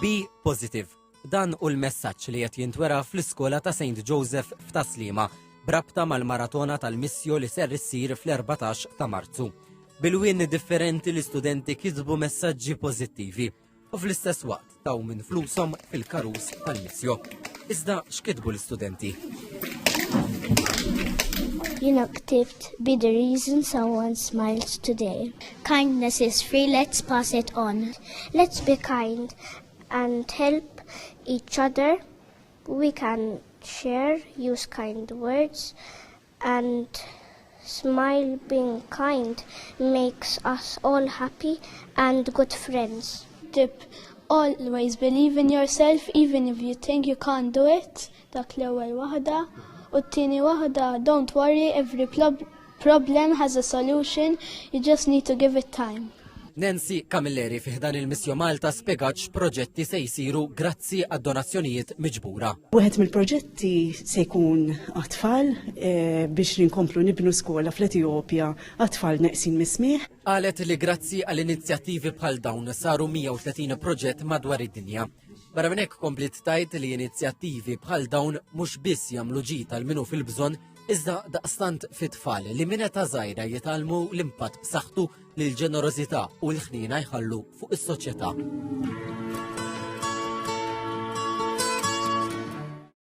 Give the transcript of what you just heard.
Be positive. Dan u l-messaġġ li qed jintwera fl-iskola ta' St. Joseph f'Taslima brabta mal-maratona tal-Missju li ser issir fl-14 ta' Marzu. Bil-wien differenti l-istudenti kitbu messaġġi pożittivi u fl-istess waqt taw minn flushom fil-karus tal-Missju. Iżda x'kitbu l-istudenti? Jiena ktibt be the reason someone smiles today. Kindness is free, let's pass it on. Let's be kind and help each other. We can share, use kind words, and smile. Being kind makes us all happy and good friends. Tip, always believe in yourself even if you think you can't do it. Dak l-ewwel waħda. U t-tieni waħda, don't worry, every problem has a solution, you just need to give it time. Nancy Camilleri fiħdan il-Missju Malta spjegat x'proġetti se jsiru grazzi għad-donazzjonijiet miġbura. Wieħed mill-proġetti se jkun għat-tfal biex ninkomplu nibnu skola fl-Etjopja għat-tfal neqsin mis-smieħ. Qalet li grazzi għall-inizjattivi bħal dawn saru 130 proġett madwar id-dinja. Barra minn hekk komplit tajt li inizjattivi bħal dawn mhux biss jagħmlu ġid għal minu fil-bżonn iżda daqstant fit-tfal li minn età żgħira jitalmu l-impatt b'saħħtu li l-ġenerożità u l-ħnina jħallu fuq is-soċjetà.